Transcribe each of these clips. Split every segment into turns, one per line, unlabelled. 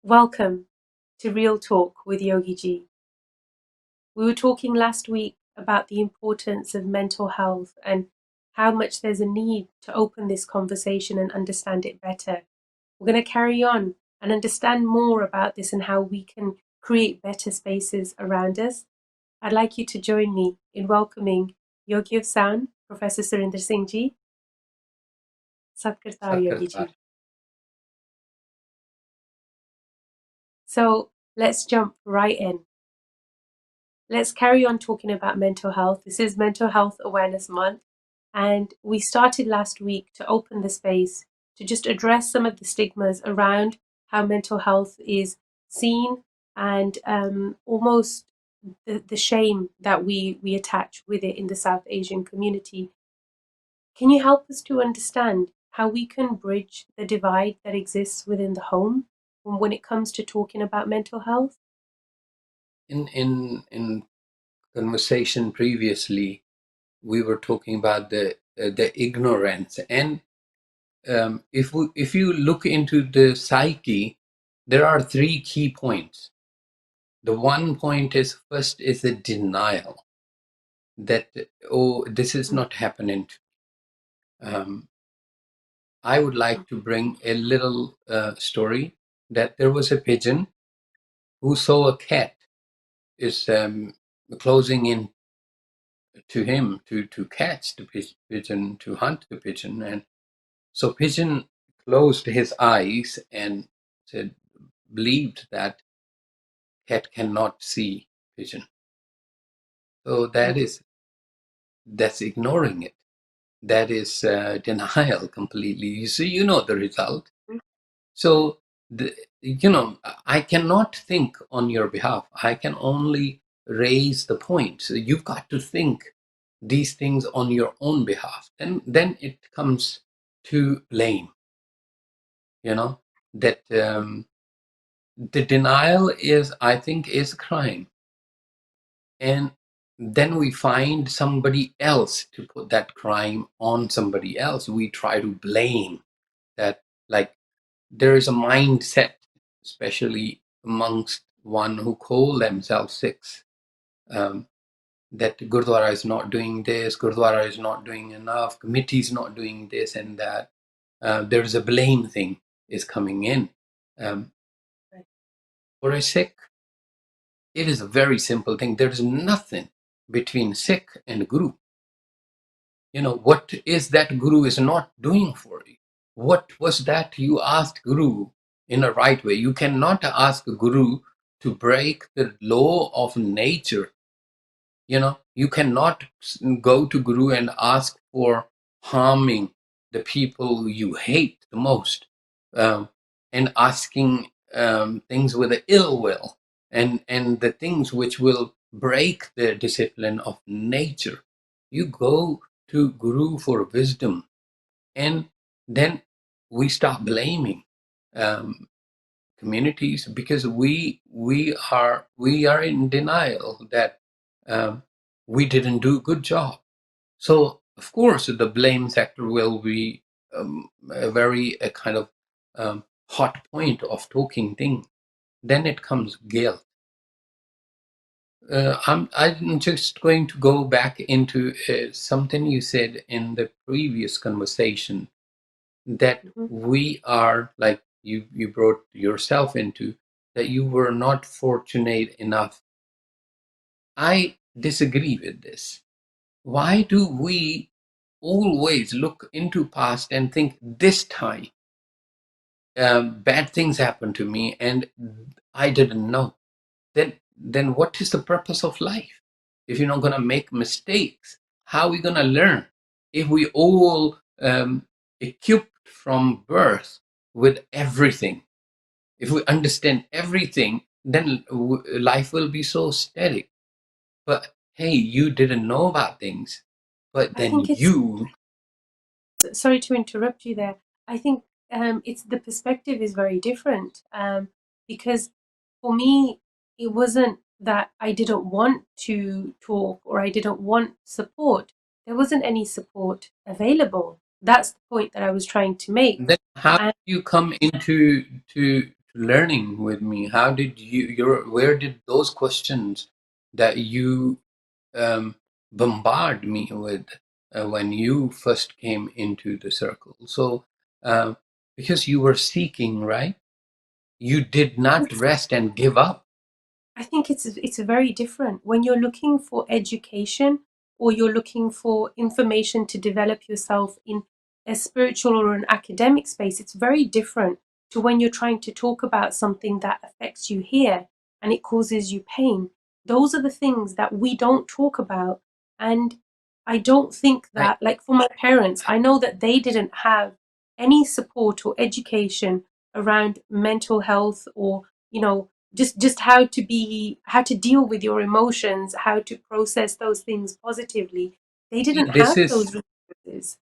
Welcome to Real Talk with Yogi G. We were talking last week about the importance of mental health and how much there's a need to open this conversation and understand it better. We're going to carry on and understand more about this and how we can create better spaces around us. I'd like you to join me in welcoming Yogi of Sound, Professor Surinder Singh Ji. Satkartar Yogi Ji. So let's jump right in. Let's carry on talking about mental health. This is Mental Health Awareness Month, and we started last week to open the space to just address some of the stigmas around how mental health is seen and almost the shame that we attach with it in the South Asian community. Can you help us to understand how we can bridge the divide that exists within the home when it comes to talking about mental health?
In conversation previously, we were talking about the ignorance, and if you look into the psyche, there are three key points. The one point is, first is the denial that, oh, this is not happening. I would like to bring a little story that there was a pigeon who saw a cat is closing in to him to catch the pigeon, to hunt the pigeon. And so pigeon closed his eyes and said, believed that cat cannot see pigeon. So that's ignoring it. That is denial completely. You see, you know the result. So I cannot think on your behalf. I can only raise the point. So you've got to think these things on your own behalf. And then it comes to blame. That the denial I think, is crime. And then we find somebody else to put that crime on somebody else. We try to blame that, like, there is a mindset, especially amongst one who call themselves Sikhs, that Gurdwara is not doing this, Gurdwara is not doing enough, committee is not doing this and that. There is a blame thing is coming in. For a Sikh, it is a very simple thing. There is nothing between Sikh and Guru. What is that Guru is not doing for you? What was that you asked Guru in a right way? You cannot ask Guru to break the law of nature. You cannot go to Guru and ask for harming the people you hate the most, and asking things with ill will, and the things which will break the discipline of nature. You go to Guru for wisdom, and then we stop blaming communities, because we are in denial that we didn't do a good job. So of course the blame sector will be a kind of hot point of talking thing. Then it comes guilt. I'm just going to go back into something you said in the previous conversation, that we are, like you brought yourself into, that you were not fortunate enough. I disagree with this. Why do we always look into past and think, this time bad things happened to me and I didn't know? Then what is the purpose of life? If you're not going to make mistakes, how are we going to learn? If we all equipped from birth with everything, if we understand everything, then life will be so steady. But hey, you didn't know about things, but then
sorry to interrupt you there. I think it's the perspective is very different, because for me, it wasn't that I didn't want to talk or I didn't want support. There wasn't any support available. That's the point that I was trying to make.
Then how do you come into to learning with me? How did where did those questions that you bombard me with when you first came into the circle? So, uh, because you were seeking, right? You did not rest and give up.
I think it's very different when you're looking for education or you're looking for information to develop yourself in a spiritual or an academic space. It's very different to when you're trying to talk about something that affects you here and it causes you pain. Those are the things that we don't talk about. And I don't think
I,
that, like for my parents, I know that they didn't have any support or education around mental health or, you know, just how to deal with your emotions, how to process those things positively. They didn't
this
have
is
those resources.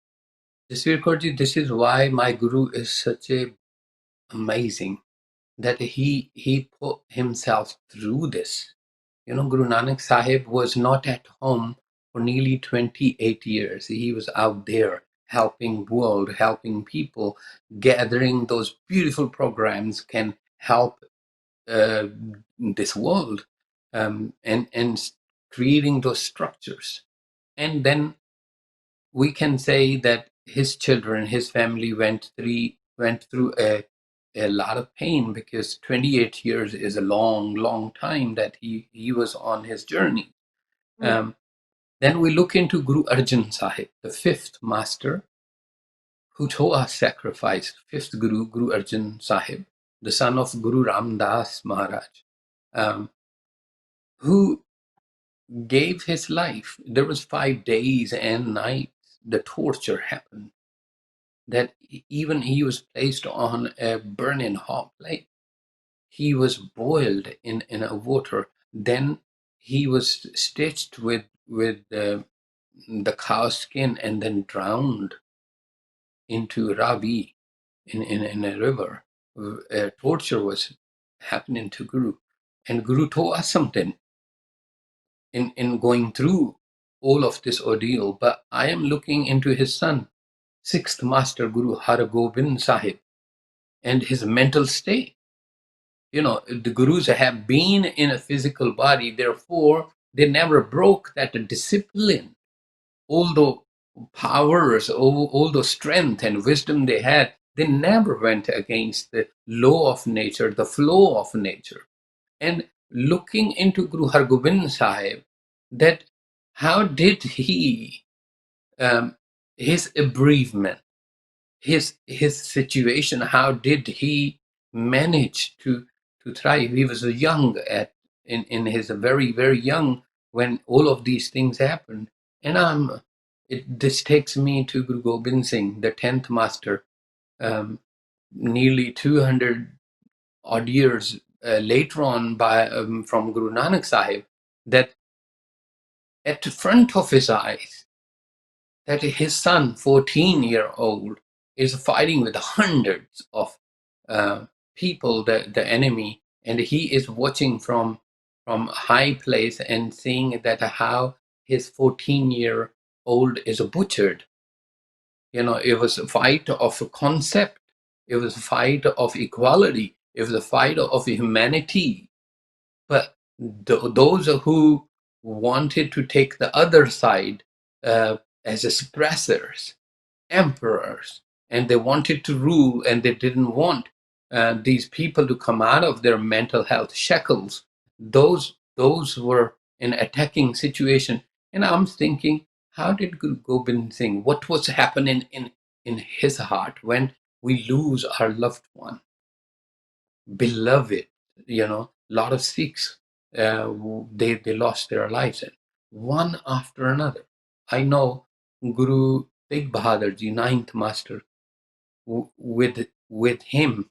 this is why my guru is such a amazing, that he put himself through this. You know, Guru Nanak Sahib was not at home for nearly 28 years. He was out there helping world, helping people, gathering those beautiful programs can help uh, this world, and creating those structures. And then we can say that his children, his family went through a lot of pain, because 28 years is a long time that he was on his journey.
Mm.
Then we look into Guru Arjan Sahib, the fifth master, who Thoa sacrificed, fifth Guru, Guru Arjan Sahib, the son of Guru Ramdas Maharaj, um, who gave his life. There was 5 days and nights the torture happened, that even he was placed on a burning hot plate. He was boiled in a water. Then he was stitched with the cow skin and then drowned into Ravi in a river. Torture was happening to Guru. And Guru told us something in going through all of this ordeal. But I am looking into his son, sixth master Guru Har Gobind Sahib, and his mental state. You know, the gurus have been in a physical body, therefore they never broke that discipline. All the powers, all the strength and wisdom they had, they never went against the law of nature, the flow of nature. And looking into Guru Hargobind Sahib, that how did he, his bereavement, his situation, how did he manage to thrive? He was young in his very young when all of these things happened. And this takes me to Guru Gobind Singh, the 10th master, nearly 200 odd years later on, by from Guru Nanak Sahib, that at the front of his eyes, that his son, 14-year-old, is fighting with hundreds of uh, people, the enemy, and he is watching from a high place and seeing that how his 14-year-old is butchered. You know, it was a fight of a concept. It was a fight of equality. It was a fight of humanity. But those who wanted to take the other side as suppressors, emperors, and they wanted to rule, and they didn't want these people to come out of their mental health shackles. Those were an attacking situation. And I'm thinking, how did Guru Gobind Singh, what was happening in his heart when we lose our loved one, beloved? You know, a lot of Sikhs, they lost their lives, and one after another. I know Guru Tegh Bahadur Ji, ninth master, with him,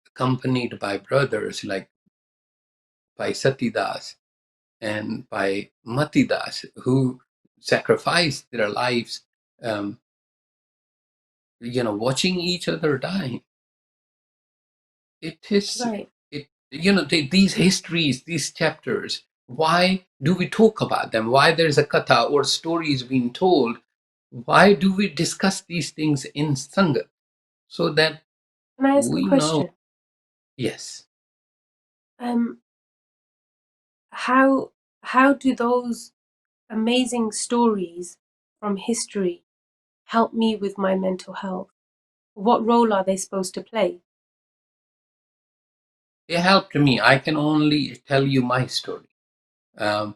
accompanied by brothers like by Satidas and by Matidas, who sacrificed their lives, um, watching each other die. It is,
Right.
these histories, these chapters, why do we talk about them? Why there's a katha or stories being told? Why do we discuss these things in Sangat? So that
Can I ask a
we know.
question?
Yes.
Um, how do those amazing stories from history help me with my mental health? What role are they supposed to play?
It helped me. I can only tell you my story,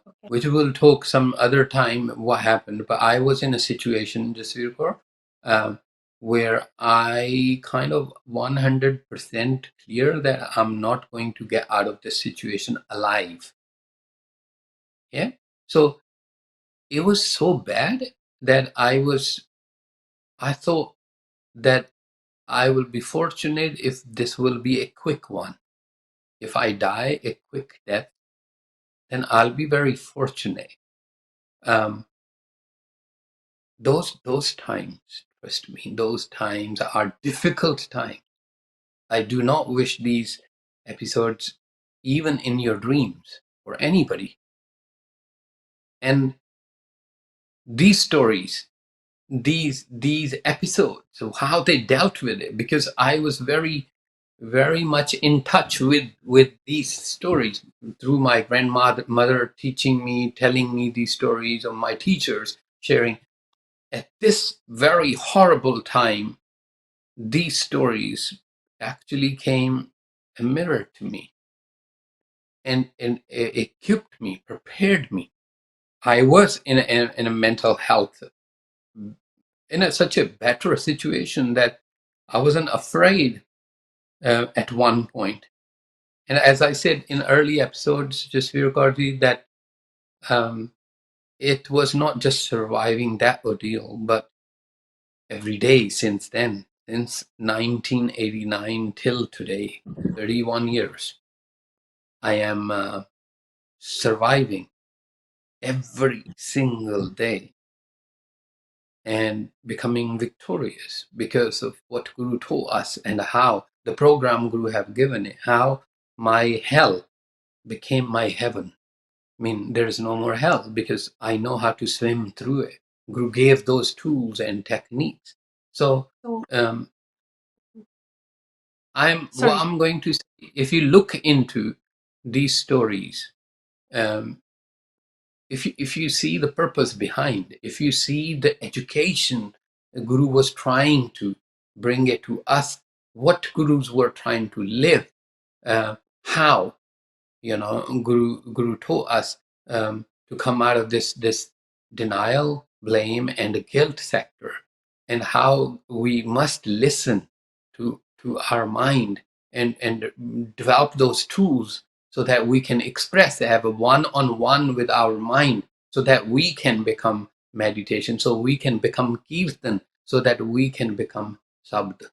Okay.
which we'll talk some other time what happened. But I was in a situation, just um, where I kind of 100% clear that I'm not going to get out of this situation alive. Yeah. So it was so bad that I thought that I will be fortunate if this will be a quick one. If I die a quick death, then I'll be very fortunate. Um, those times, trust me, those times are difficult times. I do not wish these episodes even in your dreams for anybody. And these stories, these episodes of how they dealt with it, because I was very much in touch with these stories through my grandmother teaching me, telling me these stories, or my teachers sharing. At this very horrible time, these stories actually came a mirror to me, and it equipped me, prepared me. I was in a mental health, such a better situation that I wasn't afraid at one point. And as I said in early episodes, just Virkarti, that um, it was not just surviving that ordeal, but every day since then, since 1989 till today, 31 years, I am surviving every single day and becoming victorious because of what Guru taught us and how the program Guru have given it, how my hell became my heaven. I mean, there is no more hell because I know how to swim through it. Guru gave those tools and techniques. So
So,
um, what
sorry.
I'm going to say, if you look into these stories, um, if you see the purpose behind, if you see the education the Guru was trying to bring it to us, what Gurus were trying to live, how Guru taught us to come out of this denial, blame, and guilt sector, and how we must listen to our mind and develop those tools so that we can express, have a one-on-one with our mind, so that we can become meditation, so we can become kirtan, so that we can become sabd.